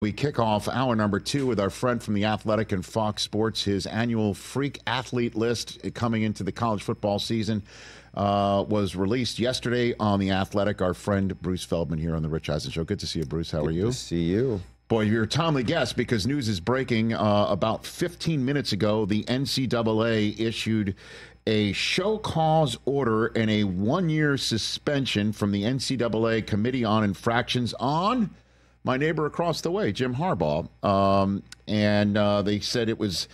We kick off hour number 2 with our friend from The Athletic and Fox Sports. His annual freak athlete list coming into the college football season was released yesterday on The Athletic. Our friend Bruce Feldman here on the Rich Eisen Show. Good to see you, Bruce. How are you? Good to see you. Boy, you're a timely guest because news is breaking. About 15 minutes ago, the NCAA issued a show cause order and a 1-year suspension from the NCAA Committee on Infractions on my neighbor across the way, Jim Harbaugh. And they said it was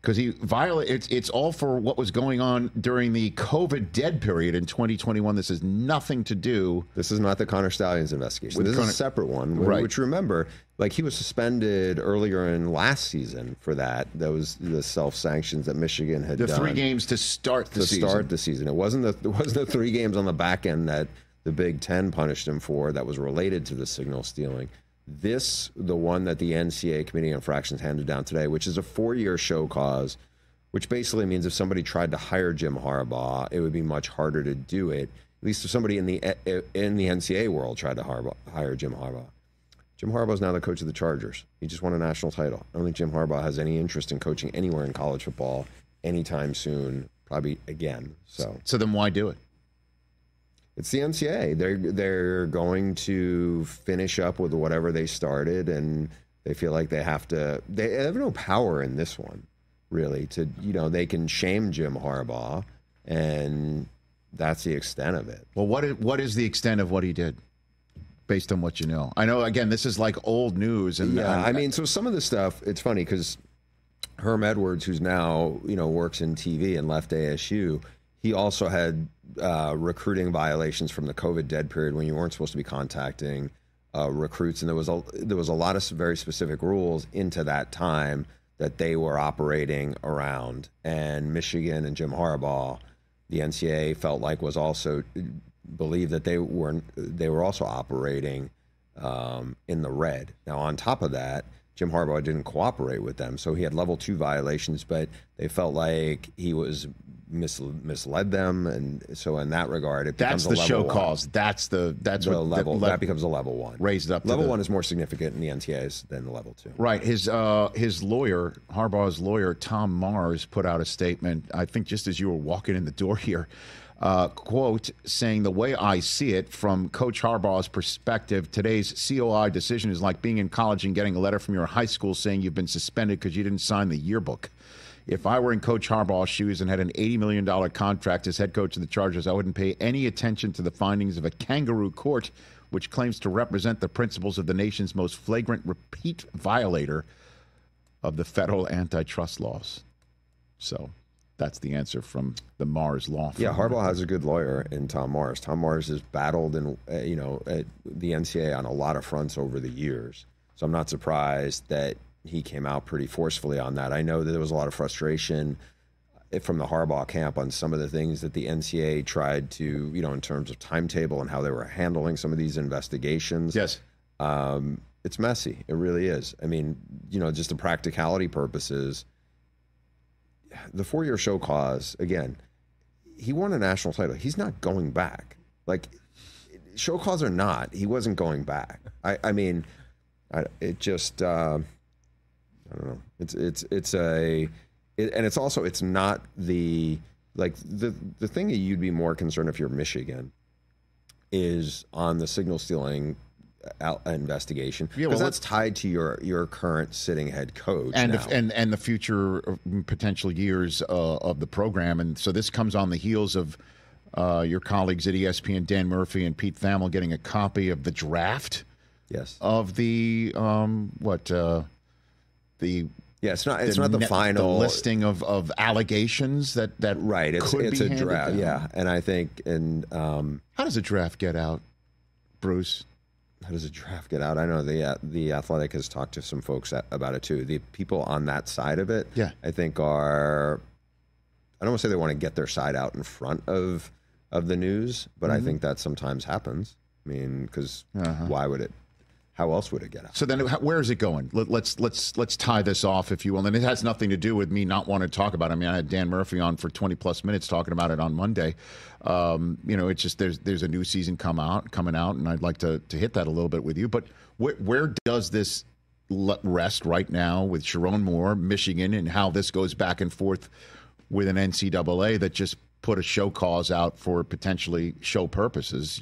because he violated. It's all for what was going on during the COVID dead period in 2021. This has nothing to do. This is not the Connor Stallions investigation. This is a separate one. Right. Which, remember, like, he was suspended earlier in last season for that. That was the self-sanctions that Michigan had done. The 3 games to start the season. It wasn't the 3 games on the back end that the Big Ten punished him for that was related to the signal stealing. The one that the NCAA Committee on Infractions handed down today, which is a 4-year show cause, which basically means if somebody tried to hire Jim Harbaugh, it would be much harder to do it. At least if somebody in the NCAA world tried to hire Jim Harbaugh. Jim Harbaugh is now the coach of the Chargers. He just won a national title. I don't think Jim Harbaugh has any interest in coaching anywhere in college football anytime soon, probably again. So then why do it? It's the NCAA. They're going to finish up with whatever they started, and they feel like they have to. They have no power in this one, really. They can shame Jim Harbaugh, and that's the extent of it. Well, what is the extent of what he did, based on what you know? I know, again, this is like old news, and so some of the stuff. It's funny because Herm Edwards, who's now works in TV and left ASU, he also had recruiting violations from the COVID dead period when you weren't supposed to be contacting recruits, and there was a lot of very specific rules into that time that they were operating around. And Michigan and Jim Harbaugh, the NCAA felt like was also believed that they were also operating in the red. Now, on top of that, Jim Harbaugh didn't cooperate with them, so he had level 2 violations, but they felt like he was misled them, and so in that regard, it becomes that's the show 1. cause. That's the level that becomes a level 1. Raised up. Level 1 is more significant in the NCAAs than the level 2. Right. His lawyer, Harbaugh's lawyer, Tom Mars, put out a statement. I think just as you were walking in the door here, quote, saying, "The way I see it from Coach Harbaugh's perspective, today's COI decision is like being in college and getting a letter from your high school saying you've been suspended because you didn't sign the yearbook. If I were in Coach Harbaugh's shoes and had an $80 million contract as head coach of the Chargers, I wouldn't pay any attention to the findings of a kangaroo court which claims to represent the principles of the nation's most flagrant repeat violator of the federal antitrust laws." So that's the answer from the Mars law firm. Yeah, Harbaugh has a good lawyer in Tom Mars. Tom Mars has battled at the NCAA on a lot of fronts over the years. So I'm not surprised that he came out pretty forcefully on that. I know that there was a lot of frustration from the Harbaugh camp on some of the things that the NCAA tried to, in terms of timetable and how they were handling some of these investigations. Yes. It's messy. It really is. I mean, just the practicality purposes, the 4-year show cause, again, he won a national title. He's not going back. Like, show cause or not, he wasn't going back. I mean, it just... I don't know. It's not the thing that you'd be more concerned if you're Michigan is on the signal stealing investigation, because that's tied to your current sitting head coach and now. and the future potential years of the program. And so this comes on the heels of your colleagues at ESPN, Dan Murphy and Pete Thamel, getting a copy of the draft. Yes. Of the it's not the final listing of allegations that right. It's a draft, yeah. And I think how does a draft get out, Bruce? How does a draft get out? I know the Athletic has talked to some folks about it too. The people on that side of it, I think are. I don't want to say they want to get their side out in front of the news, but I think that sometimes happens. I mean, because why would it? How else would it get out? So then where is it going? Let's tie this off, if you will. And it has nothing to do with me not wanting to talk about it. I mean, I had Dan Murphy on for 20-plus minutes talking about it on Monday. It's just there's a new season coming out, and I'd like to hit that a little bit with you. But where does this rest right now with Sharon Moore, Michigan, and how this goes back and forth with an NCAA that just put a show cause out for potentially show purposes,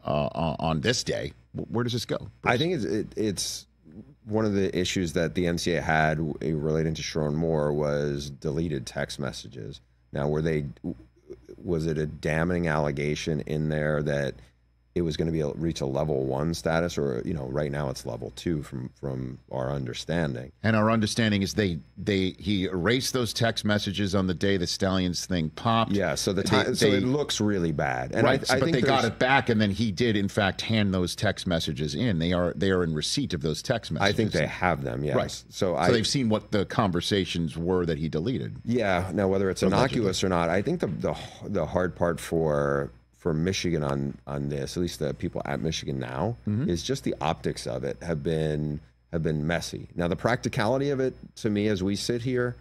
on this day. Where does this go, Bruce? I think it's one of the issues that the NCAA had relating to Sharon Moore was deleted text messages. Now, was it a damning allegation in there that it was going to reach a level 1 status, or right now it's level 2 from our understanding. And our understanding is he erased those text messages on the day the Stallions thing popped. Yeah, so it looks really bad. And right, but they got it back, and then he did in fact hand those text messages in. They are in receipt of those text messages. I think they have them. Yes. Right. So they've seen what the conversations were that he deleted. Yeah. Now whether it's innocuous or not, I think the hard part for Michigan on this, at least the people at Michigan now, is just the optics of it have been messy. Now the practicality of it, to me, as we sit here,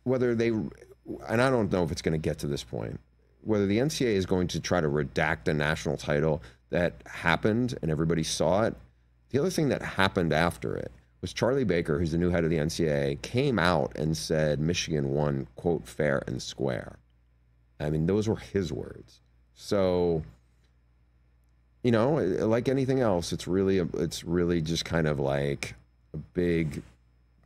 whether they, and I don't know if it's going to get to this point, whether the NCAA is going to try to redact a national title that happened and everybody saw it. The other thing that happened after it was Charlie Baker, who's the new head of the NCAA, came out and said Michigan won, quote, fair and square. I mean, those were his words. So, like anything else, it's really just kind of like a big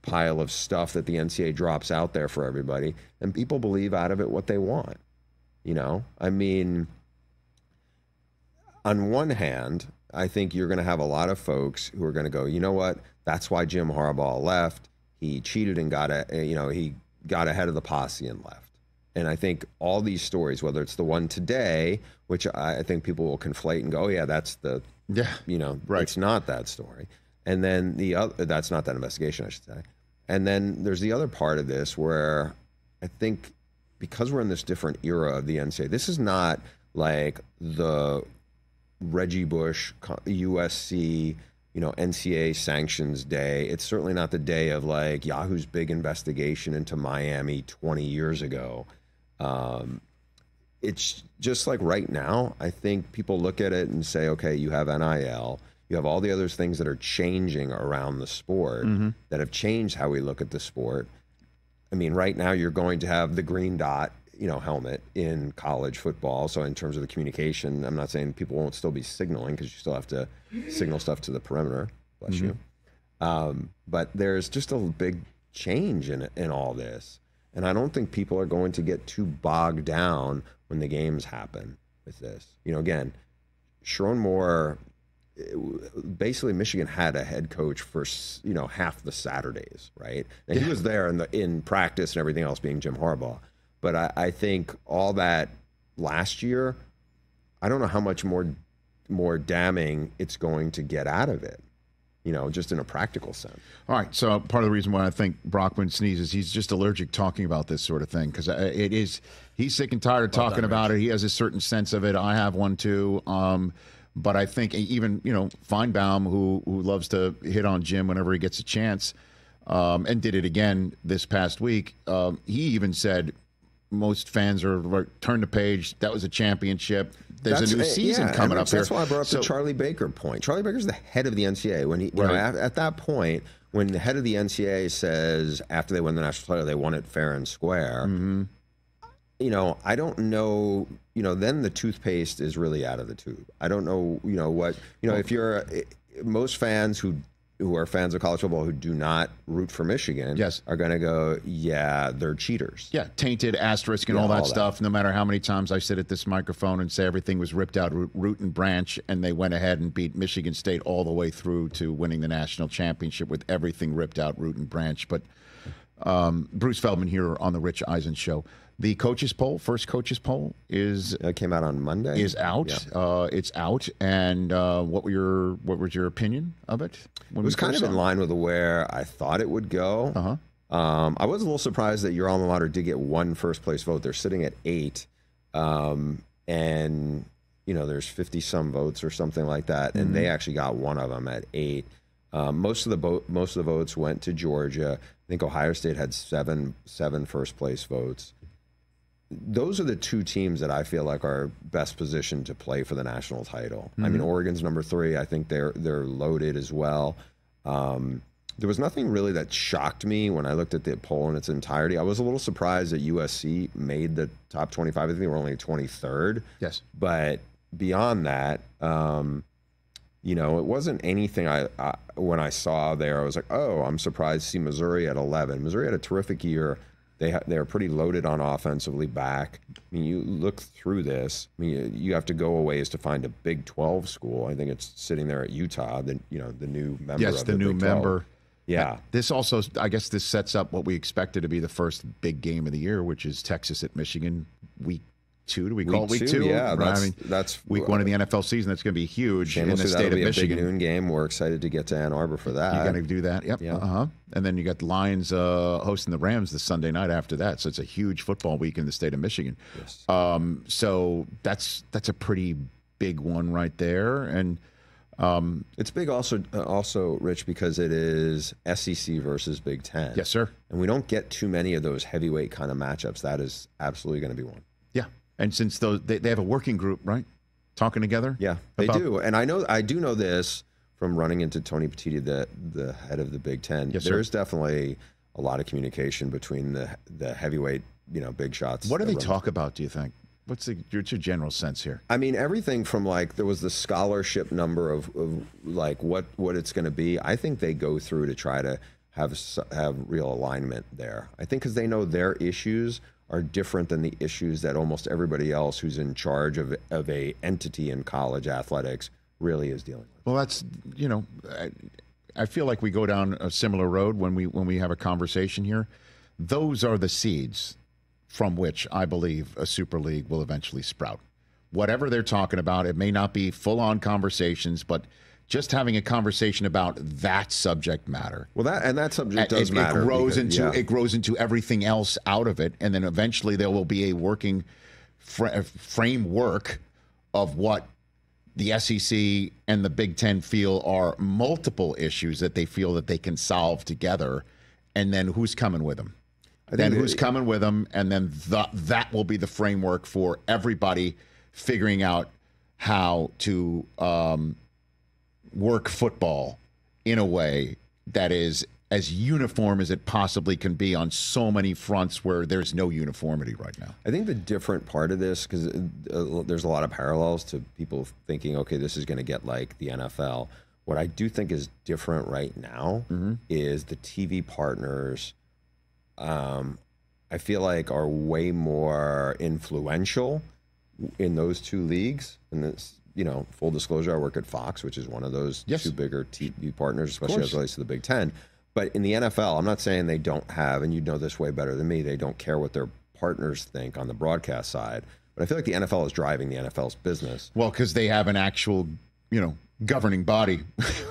pile of stuff that the NCAA drops out there for everybody, and people believe out of it what they want. I mean, on one hand, I think you're going to have a lot of folks who are going to go, you know what? That's why Jim Harbaugh left. He cheated and he got ahead of the posse and left. And I think all these stories, whether it's the one today, which I think people will conflate and go, oh yeah, that's right. It's not that story. And then the other, that's not that investigation, I should say. And then there's the other part of this where I think because we're in this different era of the NCAA, this is not like the Reggie Bush, USC, NCAA sanctions day. It's certainly not the day of like Yahoo's big investigation into Miami 20 years ago. It's just like right now, I think people look at it and say, okay, you have NIL, you have all the other things that are changing around the sport that have changed how we look at the sport. I mean, right now you're going to have the green dot, helmet in college football. So in terms of the communication, I'm not saying people won't still be signaling because you still have to signal stuff to the perimeter. Bless you. But there's just a big change in all this. And I don't think people are going to get too bogged down when the games happen with this. Again, Sharon Moore, basically Michigan had a head coach for, half the Saturdays, right? And he was there in practice and everything else being Jim Harbaugh. But I think all that last year, I don't know how much more damning it's going to get out of it. Just in a practical sense. All right. So part of the reason why I think Brockman sneezes, he's just allergic talking about this sort of thing because he's sick and tired of talking about it. He has a certain sense of it. I have one too. But I think even, Feinbaum, who loves to hit on Jim whenever he gets a chance, and did it again this past week. He even said most fans are turn the page. That was a championship. There's a new season coming up. That's why I brought up the Charlie Baker point. Charlie Baker's the head of the NCAA. When he, at that point, when the head of the NCAA says after they win the national title, they won it fair and square. I don't know. Then the toothpaste is really out of the tube. I don't know. What. If you're most fans who are fans of college football who do not root for Michigan are going to go, yeah, they're cheaters. Yeah, tainted, asterisk, and all that stuff. No matter how many times I sit at this microphone and say everything was ripped out root and branch, and they went ahead and beat Michigan State all the way through to winning the national championship with everything ripped out root and branch. But Bruce Feldman here on the Rich Eisen Show. The coaches poll, first coaches poll, came out on Monday. Is out. Yeah. It's out. And what was your opinion of it? It was kind of in line with where I thought it would go. I was a little surprised that your alma mater did get one first place vote. They're sitting at 8, and there's 50 some votes or something like that, and they actually got one of them at 8. Most of the votes went to Georgia. I think Ohio State had seven first place votes. those are the two teams that I feel like are best positioned to play for the national title. I mean, Oregon's number 3. I think they're loaded as well. There was nothing really that shocked me when I looked at the poll in its entirety. I was a little surprised that USC made the top 25. I think they were only 23rd. Yes. But beyond that, you know, it wasn't anything when I saw there, I was like, oh, I'm surprised to see Missouri at 11. Missouri had a terrific year. They're pretty loaded on offensively back. I mean, you look through this. I mean, you have to go a ways to find a Big 12 school. I think it's sitting there at Utah, the new member. Yes, of the new Big 12. member. Yeah. This also, I guess, this sets up what we expected to be the first big game of the year, which is Texas at Michigan, week 2. Do we call it week 2? Yeah, right? that's week 1 of the NFL season. That's going to be huge in the state of Michigan. A big noon game. We're excited to get to Ann Arbor for that. You're going to do that? Yep. Yeah. And then you got the Lions hosting the Rams this Sunday night after that. So it's a huge football week in the state of Michigan. Yes. So that's a pretty big one right there. And it's big also, Rich, because it is SEC versus Big Ten. Yes, sir. And we don't get too many of those heavyweight kind of matchups. That is absolutely going to be one. Yeah. And since they have a working group, right? Talking together? Yeah, they do. And I do know this from running into Tony Petitti, the head of the Big Ten. Yes, There's definitely a lot of communication between the heavyweight, big shots. What do they talk about, do you think? What's your general sense here? I mean, everything from there was the scholarship number of what it's going to be. I think they go through to try to have real alignment there. I think because they know their issues are different than the issues that almost everybody else who's in charge of a entity in college athletics really is dealing with. Well, that's, I feel like we go down a similar road when we have a conversation here. Those are the seeds from which I believe a Super League will eventually sprout. Whatever they're talking about, it may not be full-on conversations, but just having a conversation about that subject matter. Well, that subject does matter. It grows into everything else out of it, and then eventually there will be a working framework of what the SEC and the Big Ten feel are multiple issues that they feel that they can solve together, and then who's coming with them. Who's coming with them, and then that will be the framework for everybody figuring out how to work football in a way that is as uniform as it possibly can be on so many fronts where there's no uniformity right now. I think the different part of this, because there's a lot of parallels to people thinking, okay, this is going to get like the NFL. What I do think is different right now is the TV partners I feel like are way more influential in those two leagues. And it's, full disclosure, I work at Fox, which is one of those two bigger TV partners, especially as it relates to the Big Ten. But in the NFL, I'm not saying they don't have, and you know this way better than me, they don't care what their partners think on the broadcast side. But I feel like the NFL is driving the NFL's business. Well, because they have an actual, governing body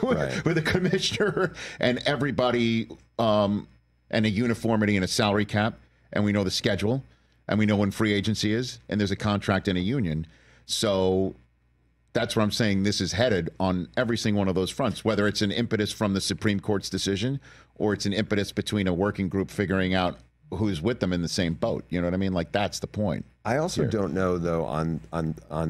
with a commissioner and everybody and a uniformity and a salary cap. And we know the schedule, and we know when free agency is, and there's a contract and a union. So that's where I'm saying this is headed on every single one of those fronts, whether it's an impetus from the Supreme Court's decision or it's an impetus between a working group figuring out who's with them in the same boat. You know what I mean? Like, that's the point. I also don't know, though, on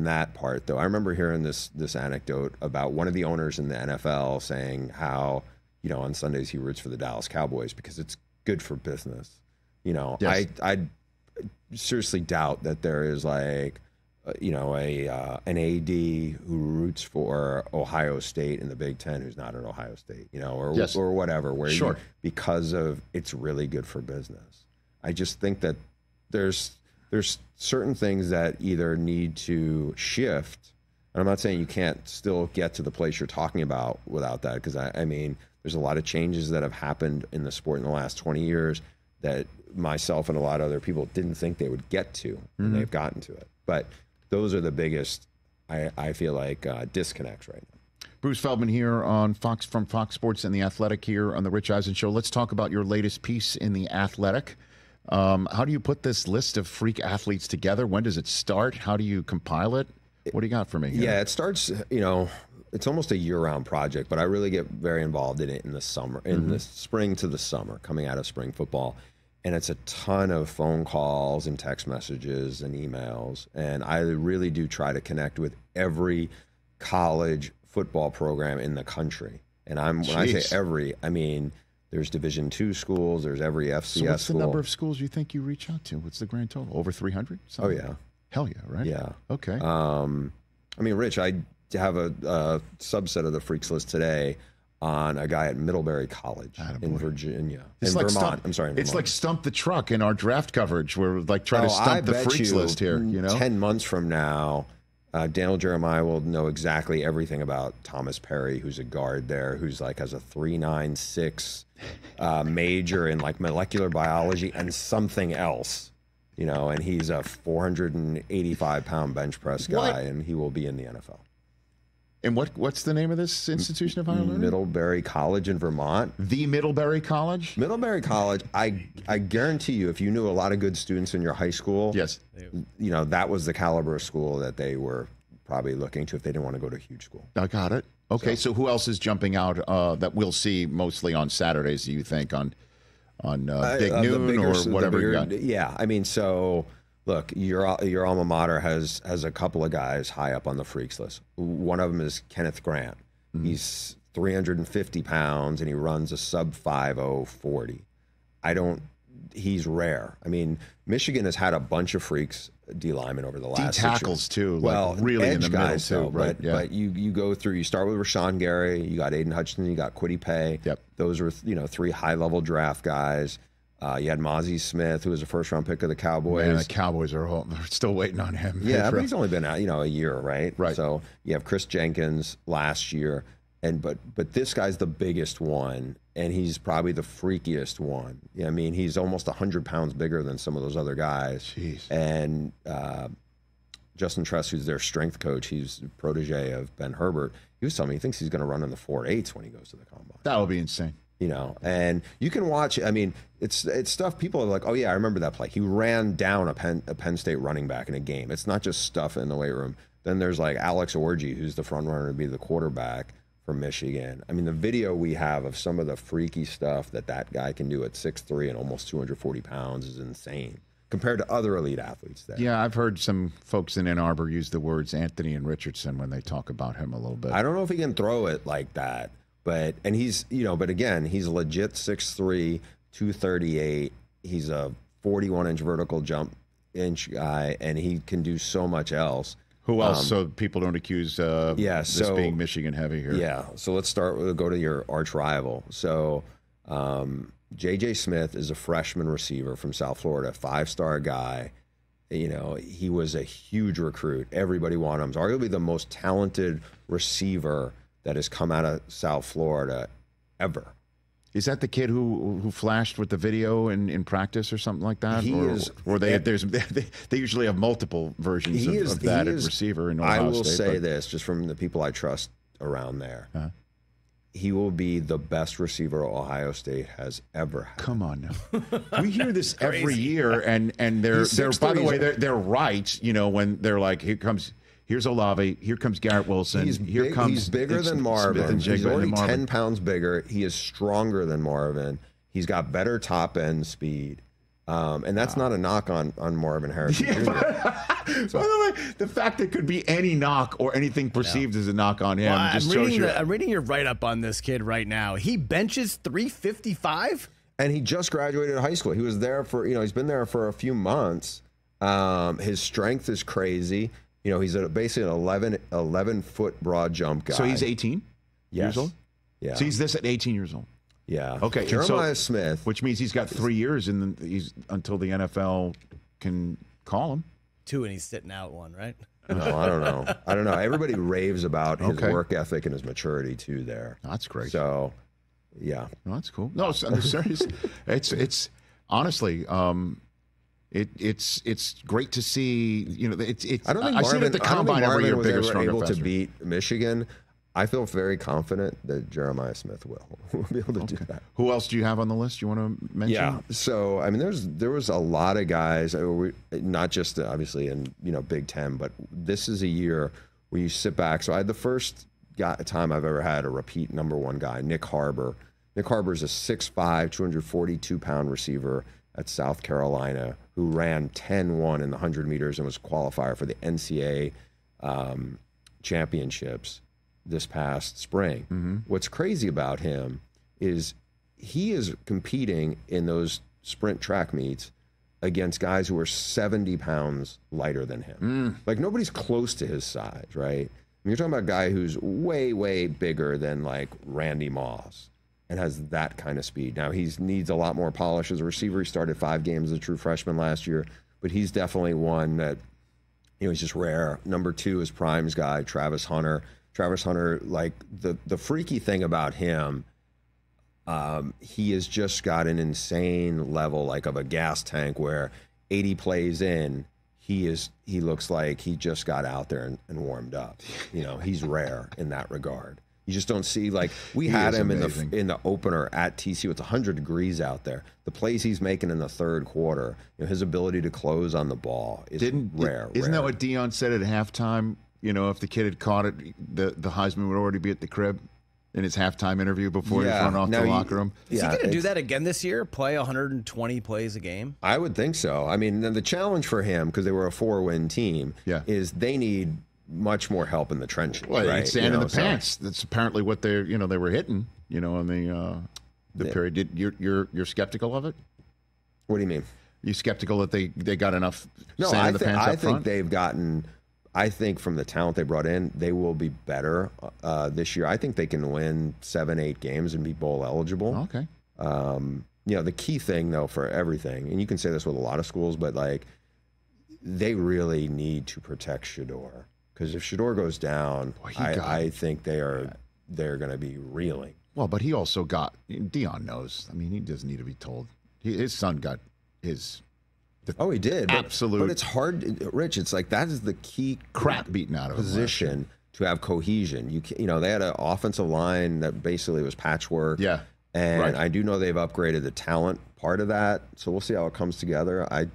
that part, though. I remember hearing this anecdote about one of the owners in the NFL saying how, on Sundays he roots for the Dallas Cowboys because it's good for business. Yes. I seriously doubt that there is an AD who roots for Ohio State in the Big Ten who's not at Ohio State, or whatever, where because of it's really good for business. I just think that there's certain things that either need to shift. And I'm not saying you can't still get to the place you're talking about without that, because I mean, there's a lot of changes that have happened in the sport in the last 20 years that myself and a lot of other people didn't think they would get to, and they've gotten to it. But those are the biggest, I feel like, disconnects right now. Bruce Feldman here on Fox, from Fox Sports and The Athletic here on the Rich Eisen Show. Let's talk about your latest piece in The Athletic. How do you put this list of freak athletes together? When does it start? How do you compile it? What do you got for me here? Yeah, it starts, it's almost a year-round project, but I really get very involved in it in the summer, in the spring to the summer, coming out of spring football. and it's a ton of phone calls and text messages and emails. And I really do try to connect with every college football program in the country. And when I say every, I mean there's Division II schools, there's every FCS school. So what's the number of schools you think you reach out to? What's the grand total? Over 300? Oh yeah. Hell yeah, right? Yeah. Okay. I mean, Rich, I have a subset of the Freaks list today on a guy at Middlebury College in Virginia. It's in like Vermont. I'm sorry. It's like Stump the Truck in our draft coverage. We're like trying to stump the Freaks list here. 10 months from now, Daniel Jeremiah will know exactly everything about Thomas Perry, who's a guard there, who's like has a 396 major in like molecular biology and something else, and he's a 485-pound bench press guy, and he will be in the NFL. And what's the name of this institution of higher learning? Middlebury College in Vermont. The Middlebury College? Middlebury College, I guarantee you, if you knew a lot of good students in your high school, yes, that was the caliber of school that they were probably looking to if they didn't want to go to a huge school. I got it. Okay, so who else is jumping out that we'll see mostly on Saturdays, do you think, on Big Noon or whatever you got? Yeah, I mean, so... Look, your alma mater has a couple of guys high up on the Freaks list. One of them is Kenneth Grant. Mm-hmm. He's 350 pounds and he runs a sub 5.0 40. He's rare. I mean, Michigan has had a bunch of freaks D linemen over the last D tackles too. Well, really edge in the guys middle too, right? But you go through. You start with Rashawn Gary. You got Aiden Hutchinson. You got Kwity Paye. Yep. Those were 3 high level draft guys. You had Mozzie Smith, who was a first-round pick of the Cowboys. Man, the Cowboys are still waiting on him. Yeah, but he's only been out, a year, right? Right. So you have Chris Jenkins last year, but this guy's the biggest one, and he's probably the freakiest one. Yeah, I mean, he's almost 100 pounds bigger than some of those other guys. Jeez. And Justin Tress, who's their strength coach, he's a protege of Ben Herbert. He was telling me he thinks he's going to run in the 4.8s when he goes to the combine. That would be insane. And you can watch. I mean, it's stuff people are like, oh yeah, I remember that play. He ran down a Penn State running back in a game. It's not just stuff in the weight room. Then there's like Alex Orji, who's the front runner to be the quarterback for Michigan. I mean, the video we have of some of the freaky stuff that guy can do at 6'3" and almost 240 pounds is insane compared to other elite athletes there. Yeah, I've heard some folks in Ann Arbor use the words Anthony and Richardson when they talk about him a little bit. I don't know if he can throw it like that. But he's again, he's a legit 6'3", 238. He's a 41-inch vertical jump inch guy, and he can do so much else. Who else? So people don't accuse this being Michigan heavy here. Yeah. So let's go to your arch rival. So J.J. Smith is a freshman receiver from South Florida, 5-star guy. He was a huge recruit. Everybody wanted him. He's arguably the most talented receiver that has come out of South Florida ever. Is that the kid who flashed with the video in practice or something like that? They usually have multiple versions of that at receiver in Ohio State. I will say this, just from the people I trust around there. Huh? He will be the best receiver Ohio State has ever had. Come on now. We hear this every year, and they're by the way, they're right, when they're like, here's Olave. Here comes Garrett Wilson. He's bigger than Marvin. He's already 10 pounds bigger. He is stronger than Marvin. He's got better top end speed. And that's not a knock on Marvin Harrison Jr. By the way, the fact there could be any knock or anything perceived as a knock on him I'm reading your write-up on this kid right now. He benches 355? And he just graduated high school. He was there he's been there for a few months. His strength is crazy. He's basically an 11-foot broad jump guy. So he's 18 years old? Yeah. So he's this at 18 years old? Yeah. Okay. Jeremiah Smith. Which means he's got 3 years until the NFL can call him. 2 and he's sitting out 1, right? No, I don't know. Everybody raves about his work ethic and his maturity too there. That's great. So, yeah. No, that's cool. No, I'm serious. It's honestly, it's great to see. I don't think I see it at the combine every year. Bigger, stronger, able faster. To beat Michigan. I feel very confident that Jeremiah Smith will be able to do that. Who else do you have on the list you want to mention? Yeah. So I mean, there was a lot of guys, not just obviously in Big Ten, but this is a year where you sit back. So I had the first time I've ever had a repeat number 1 guy, Nick Harbaugh. Nick Harbaugh is a 6'5", 242-pound receiver. at South Carolina who ran 10-1 in the 100 meters and was qualifier for the NCAA championships this past spring. Mm-hmm. What's crazy about him is he is competing in those sprint track meets against guys who are 70 pounds lighter than him. Like, nobody's close to his size, right? I mean, you're talking about a guy who's way, way bigger than, like, Randy Moss and has that kind of speed. Now, he needs a lot more polish as a receiver. He started 5 games as a true freshman last year, but he's definitely one that, you know, he's just rare. Number 2 is Prime's guy, Travis Hunter. Travis Hunter, like, the freaky thing about him, he has just got an insane level, like, of a gas tank, where 80 plays in, he looks like he just got out there and warmed up. You know, he's rare in that regard. You just don't see, like, we had him in the opener at TCU. It's 100 degrees out there. The plays he's making in the third quarter, you know, his ability to close on the ball is rare. Isn't that what Dion said at halftime? You know, if the kid had caught it, the Heisman would already be at the crib in his halftime interview before he run off the locker room. Is he going to do that again this year? Play 120 plays a game? I would think so. I mean, the challenge for him, because they were a 4-win team, is they need much more help in the trenches. Well, right? Sand in the pants. That's apparently what they were hitting. You know, in the period. You're skeptical of it? What do you mean? You skeptical that they got enough sand in the pants up I think front? they've gotten. I think from the talent they brought in, they will be better this year. I think they can win 7-8 games and be bowl eligible. Okay. You know, the key thing, though, for everything, and you can say this with a lot of schools, but, like, they really need to protect Shedeur. Because if Shedeur goes down, I think they're going to be reeling. Well, but he also got – Dion knows. I mean, he doesn't need to be told. His son got his – he did. Absolute. But it's hard, Rich. It's like that is the key crap beaten out of position to have cohesion. You know, they had an offensive line that basically was patchwork. Yeah, and I do know they've upgraded the talent part of that. So we'll see how it comes together. I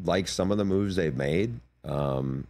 like some of the moves they've made. You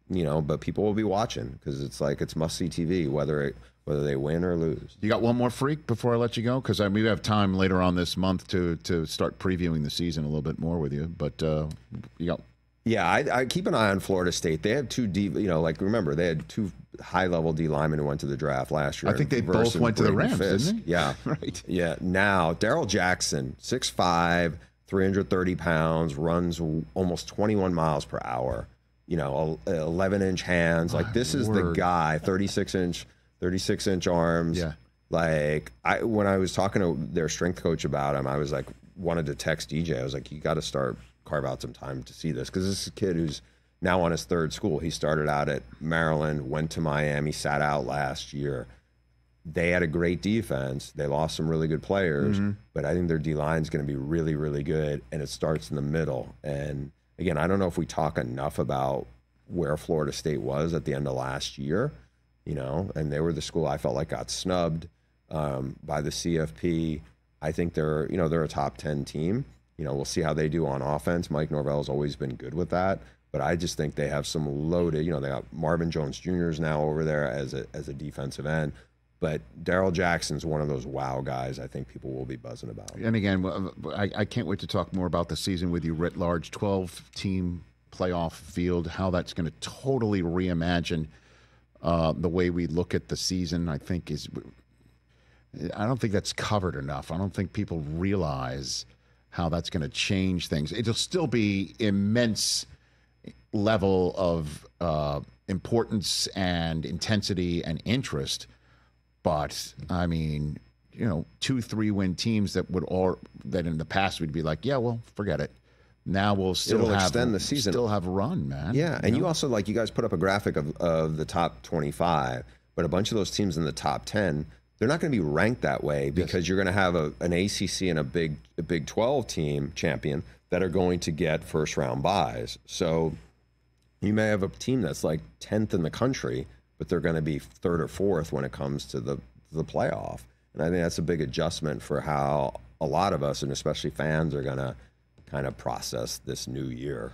know, but people will be watching because it's like it's must-see TV, whether they win or lose. You got one more freak before I let you go? Because we have time later on this month to start previewing the season a little bit more with you. But you got... Yeah, I keep an eye on Florida State. They have 2 D, you know, like, remember, they had 2 high-level D linemen who went to the draft last year. I think they both went to the Rams, didn't they? Yeah. Right. Yeah. Now, Darryl Jackson, 6'5", 330 pounds, runs almost 21 miles per hour. You know, 11-inch hands. Like, this is the guy, 36-inch arms. Yeah. Like, when I was talking to their strength coach about him, I was like, wanted to text DJ. I was like, you got to carve out some time to see this. Because this is a kid who's now on his 3rd school. He started out at Maryland, went to Miami, sat out last year. They had a great defense. They lost some really good players. But I think their D-line is going to be really, really good. And it starts in the middle. And again, I don't know if we talk enough about where Florida State was at the end of last year, you know, and they were the school I felt like got snubbed by the CFP. I think they're a top 10 team. You know, we'll see how they do on offense. Mike Norvell's always been good with that, but I just think they have some loaded, you know, they got Marvin Jones Jr. is now over there as a defensive end. But Darryl Jackson's one of those wow guys I think people will be buzzing about. And again, I can't wait to talk more about the season with you writ large. 12-team playoff field, how that's going to totally reimagine the way we look at the season. I don't think that's covered enough. I don't think people realize how that's going to change things. It'll still be immense level of importance and intensity and interest. But I mean, you know, 2-3 win teams that in the past we'd be like, yeah, well, forget it. Now we'll still extend the season. Still have a run, man. Yeah, and you also, like, you guys put up a graphic of the top 25, but a bunch of those teams in the top 10, they're not going to be ranked that way because you're going to have an ACC and a Big 12 team champion that are going to get first-round buys. So you may have a team that's like 10th in the country, but they're going to be 3rd or 4th when it comes to the playoff. And I think that's a big adjustment for how a lot of us, and especially fans, are going to kind of process this new year,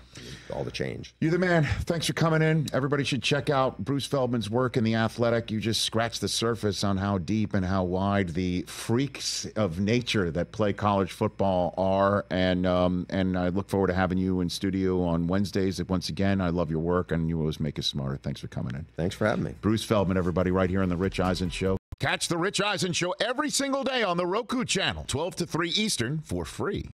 all the change. You're the man. Thanks for coming in. Everybody should check out Bruce Feldman's work in The Athletic. You just scratched the surface on how deep and how wide the freaks of nature that play college football are. And I look forward to having you in studio on Wednesdays. Once again, I love your work, and you always make us smarter. Thanks for coming in. Thanks for having me. Bruce Feldman, everybody, right here on The Rich Eisen Show. Catch The Rich Eisen Show every single day on the Roku channel, 12 to 3 Eastern, for free.